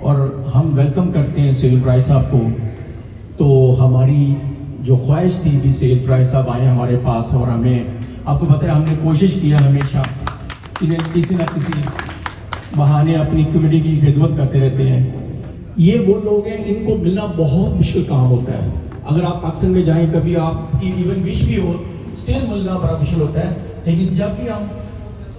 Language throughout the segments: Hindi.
और हम वेलकम करते हैं सैयद फराज साहब को। तो हमारी जो ख्वाहिश थी भी सैयद फराज साहब आए हमारे पास, और हमें आपको पता है हमने कोशिश किया हमेशा कि किसी न किसी बहाने अपनी कम्युनिटी की खिदमत करते रहते हैं। ये वो लोग हैं इनको मिलना बहुत मुश्किल काम होता है। अगर आप पाकिस्तान में जाएं कभी आपकी इवन विश भी हो स्टिल मिलना बड़ा मुश्किल होता है, लेकिन जब भी हम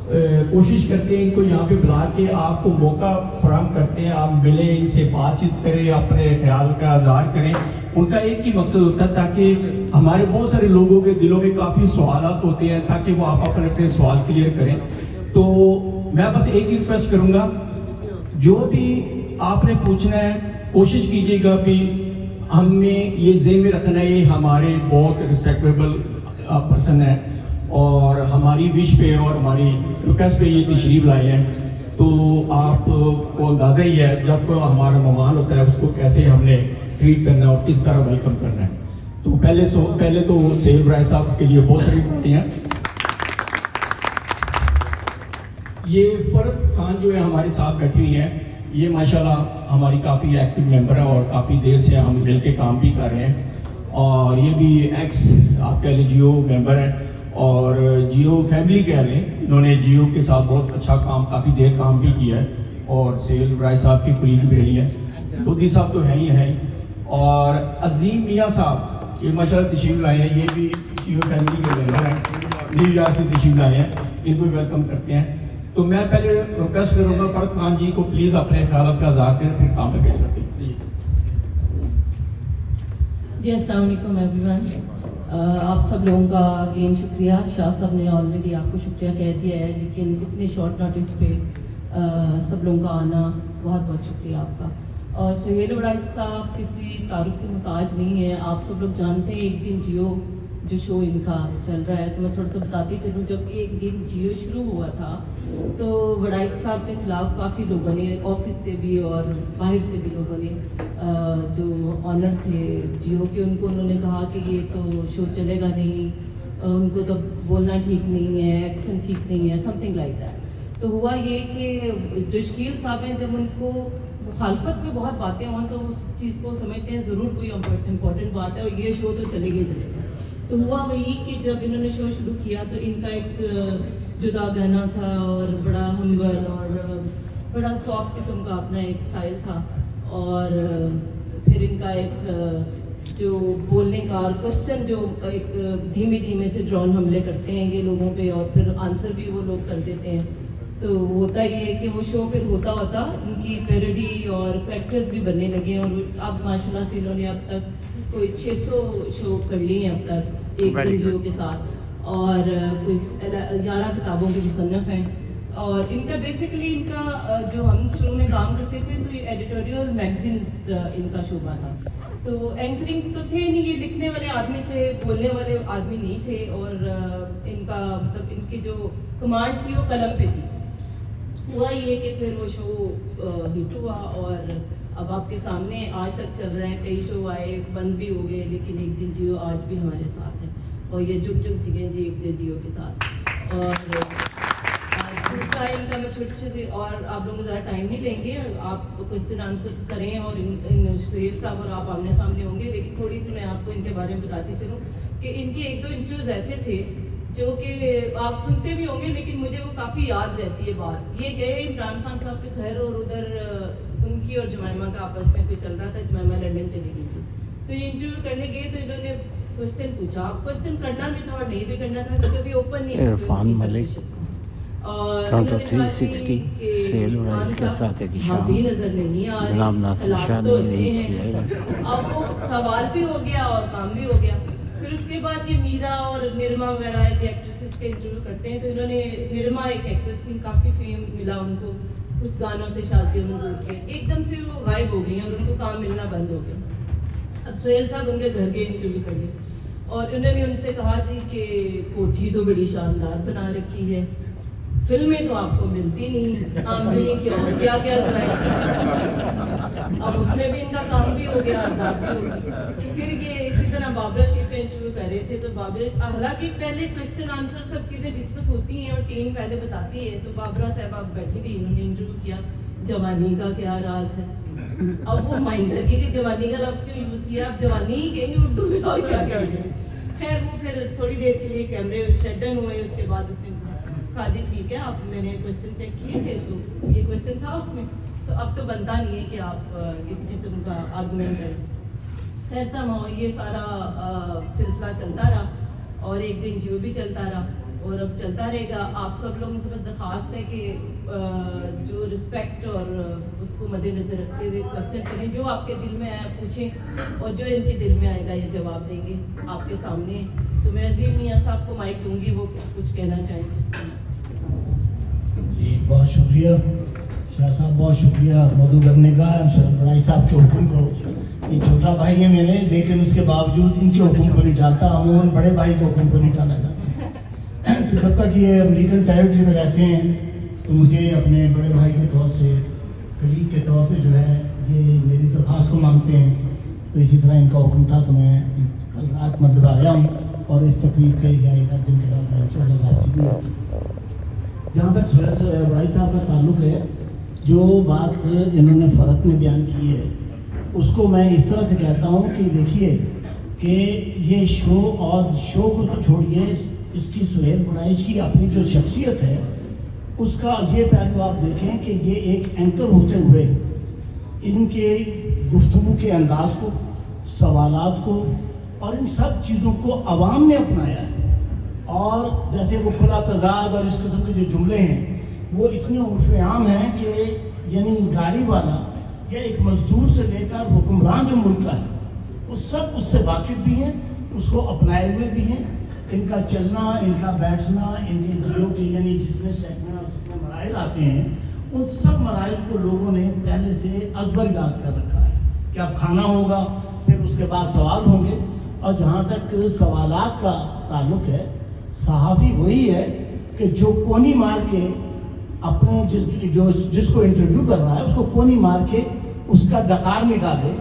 कोशिश करते हैं इनको यहाँ पे बुला के आपको मौका फराहम करते हैं, आप मिलें, इनसे बातचीत करें, अपने ख्याल का इज़हार करें। उनका एक ही मकसद होता है ताकि हमारे बहुत सारे लोगों के दिलों में काफ़ी सवालात होते हैं, ताकि वो आप अपने सवाल क्लियर करें। तो मैं बस एक ही रिक्वेस्ट करूँगा, जो भी आपने पूछना है कोशिश कीजिएगा भी हमें ये ज़हन में रखना है ये हमारे बहुत रिस्पेक्टेबल पर्सन है और हमारी विश पे और हमारी रिक्वेस्ट पे ये तशरीफ लाए हैं। तो आपको अंदाज़ा ही है जब हमारा मेहमान होता है उसको कैसे हमने ट्रीट करना है और किस तरह वेलकम करना है। तो पहले तो सैयद फराज साहब के लिए बहुत सारी तालियां। ये फरद खान जो है हमारे साथ बैठी हुई है, ये माशाल्लाह हमारी काफ़ी एक्टिव मेंबर है और काफ़ी देर से हम मिल के काम भी कर रहे हैं। और ये भी एक्स आप कह लें जियो मेंबर हैं और जियो फैमिली कह लें, इन्होंने जियो के साथ बहुत अच्छा काम काफ़ी देर काम भी किया है और सैयद फराज साहब की कुलीग भी रही है। मोदी साहब तो है ही हैं। और अजीम मियाँ साहब ये माशाल्लाह तशरीफ लाए हैं, ये भी जियो फैमिली के मेंबर हैं, न्यूयॉर्क से तशरीफ लाए हैं, इनको वेलकम करते हैं। तो मैं पहले रिक्वेस्ट करूँगा फरद खान जी को प्लीज़ अपने ख्याल का इज़हार करें, फिर काम लगे चलते हैं। जी अस्सलाम वालेकुम एवरीवन। आप सब लोगों का अगेन शुक्रिया। शाह साहब ने ऑलरेडी आपको शुक्रिया कह दिया है, लेकिन इतने शॉर्ट नोटिस पे सब लोगों का आना बहुत बहुत शुक्रिया आपका। और सुहेल वड़ाइच साहब किसी तारुफ के मुताज नहीं है, आप सब लोग जानते हैं। एक दिन जियो जो शो इनका चल रहा है, तो मैं थोड़ा सा बताती चलूँ। जब एक दिन जियो शुरू हुआ था तो वड़ाइच साहब के खिलाफ काफ़ी लोगों ने ऑफिस से भी और बाहर से भी लोगों ने जो ऑनर थे जियो के, उनको उन्होंने कहा कि ये तो शो चलेगा नहीं, उनको तो बोलना ठीक नहीं है, एक्सेंट ठीक नहीं है, समथिंग लाइक दैट। तो हुआ ये कि जो शकील साहब हैं, जब उनको मुखालफत में बहुत बातें हों तो उस चीज़ को समझते हैं ज़रूर कोई इम्पोर्टेंट बात है और ये शो तो चलेगा ही चलेगा। तो हुआ वही कि जब इन्होंने शो शुरू किया तो इनका एक जुदा गाना था और बड़ा हम्बल और बड़ा सॉफ्ट किस्म का अपना एक स्टाइल था। और फिर इनका एक जो बोलने का और क्वेश्चन जो एक धीमे धीमे से ड्रोन हमले करते हैं ये लोगों पे, और फिर आंसर भी वो लोग कर देते हैं। तो होता ये है कि वो शो फिर होता होता इनकी पैरोडी और करैक्टर्स भी बनने लगे और अब माशाल्लाह से इन्होंने अब तक कोई 600 शो कर लिए हैं अब तक एक दिन जियो के साथ, और कोई 11 किताबों के मुसन्नफ हैं। और इनका बेसिकली इनका जो हम शुरू में काम करते थे तो ये एडिटोरियल मैगजीन इनका शोबा था। तो एंकरिंग तो थे नहीं, ये लिखने वाले आदमी थे, बोलने वाले आदमी नहीं थे। और इनका मतलब इनकी जो कमांड थी वो कलम पे थी। हुआ ये कि फिर वो शो हिट हुआ और अब आपके सामने आज तक चल रहा है। कई शो आए, बंद भी हो गए, लेकिन एक दिन जियो आज भी हमारे साथ है और ये जुग जुग जिगे जी एक दिन जियो के साथ। और दूसरा इनका मैं छोटे से और आप लोगों को ज़्यादा टाइम नहीं लेंगे, आप क्वेश्चन आंसर करें और इन सुहेल साहब और आप आमने सामने होंगे। लेकिन थोड़ी सी मैं आपको इनके बारे में बताती चलूँ कि इनके एक दो इंटरव्यूज़ ऐसे थे जो कि आप सुनते भी होंगे, लेकिन मुझे वो काफ़ी याद रहती है बात। ये गए इमरान खान साहब के घर और उधर उनकी और जमाइमा का आपस में कोई चल रहा था, जमाइमा लंदन चली गई थी। तो ये इंटरव्यू करने गए तो इन्होंने क्वेश्चन पूछा, आप क्वेश्चन करना भी था और नहीं भी करना था क्योंकि अभी ओपन नहीं है। Irfan Malik counter 360 sale rise के साथ एक शाम नजर नहीं आ रही, जनाब नासिर शाह तो ने अच्छे अरेंज किया हैं। है। अब वो सवाल भी हो गया और काम भी हो गया। फिर उसके बाद ये मीरा और निरमा वगैरह के एक्ट्रेसेस के इंटरव्यू करते हैं। तो इन्होंने निरमा एक एक्ट्रेस थी, काफ़ी फेम मिला उनको कुछ गानों से, शादियों में जुड़ के एकदम से वो गायब हो गई और उनको काम मिलना बंद हो गया। अब सुहेल साहब उनके घर के इंटरव्यू कर लिए और उन्होंने उनसे कहा जी कि कोठी तो बड़ी शानदार बना रखी है, फिल्में तो आपको मिलती नहीं, आमदनी की और क्या क्या अब उसमें भी इनका काम भी हो गया, बात भी हो गई। फिर ये इसी तरह बाबरा शेख का इंटरव्यू कर रहे थे। तो बाबरा, हालांकि पहले क्वेश्चन आंसर सब चीज़ें डिस्कस होती हैं और टीम पहले बताती है। तो बाबरा साहब आप बैठी थी, इन्होंने इंटरव्यू किया, जवानी का क्या राज है, अब वो माइंडर की जवानी का लफ्ज क्यों यूज किया, आप जवानी ही कहेंगे उर्दू में और क्या कहेंगे। खैर वो फिर थोड़ी देर के लिए कैमरे शट डाउन हुए, उसके बाद उसने कहा जी ठीक है, आप मैंने क्वेश्चन चेक किए थे तो ये क्वेश्चन था उसमें, तो अब तो बनता नहीं है कि आप किसी किस्म का आर्गुमेंट करें। खैर समहाउ ये सारा सिलसिला चलता रहा और एक दिन जियो भी चलता रहा और अब चलता रहेगा। आप सब लोगों से बस दरख्वास्त है कि जो रिस्पेक्ट और उसको मद्देनजर रखते हुए क्वेश्चन करें, जो आपके दिल में आया पूछें और जो इनके दिल में आएगा ये जवाब देंगे आपके सामने। तो मैं अजीम मियाँ साहब को माइक दूंगी, वो कुछ कहना चाहेंगे। जी बहुत शुक्रिया शाह साहब, बहुत शुक्रिया मधु करने का भाई साहब के हुक्म को। ये छोटा भाई है मेरे, लेकिन उसके बावजूद इनके हुक्म को नहीं डालता, अमूमन बड़े भाई के हुक्म को नहीं डाला जाता। तो जब तक ये अमेरिकन टेरिटरी में रहते हैं तो मुझे अपने बड़े भाई के तौर से, कलीग के तौर से जो है ये मेरी दरख्वास्त को मांगते हैं। तो इसी तरह इनका हुक्म था तो मैं कल रात मतलब आया हूँ और इस तकरीब के या एक आध दिन के बाद मैं वापसी भी। जहाँ तक सुरेश भाई साहब का ताल्लुक है, जो बात इन्होंने फ़र्क में बयान की है उसको मैं इस तरह से कहता हूँ कि देखिए कि ये शो और शो को तो छोड़िए, इसकी सुहेल बुराइश की अपनी जो शख्सियत है उसका ये पहलू आप देखें कि ये एक एंकर होते हुए इनके गुफ्तगू के अंदाज को, सवालात को और इन सब चीज़ों को अवाम ने अपनाया है। और जैसे वो खुला तजाद और इस किस्म के जो जुमले हैं वो इतने उर्फ़ आम हैं कि यानी गाड़ी वाला या एक मजदूर से लेकर हुक्मरान जो मुल्क का है वो सब उससे वाकिफ़ भी हैं, उसको अपनाए हुए भी हैं। इनका चलना, इनका बैठना, इनके जियो के यानी जितने सेगमेंट और जितने मराइल आते हैं उन सब मराइल को लोगों ने पहले से अजबर याद कर रखा है कि अब खाना होगा, फिर उसके बाद सवाल होंगे। और जहाँ तक सवालात का ताल्लुक है, सहाफ़ी वही है कि जो कोनी मार के अपने जिसको इंटरव्यू कर रहा है उसको कोनी मार के उसका डकार निकाले,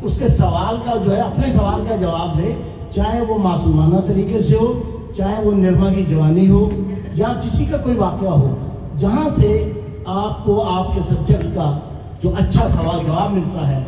उसके सवाल का जो है अपने सवाल का जवाब दे, चाहे वो मासूमाना तरीके से हो, चाहे वो निर्मा की जवानी हो या किसी का कोई वाक़या हो, जहाँ से आपको आपके सब्जेक्ट का जो अच्छा सवाल जवाब मिलता है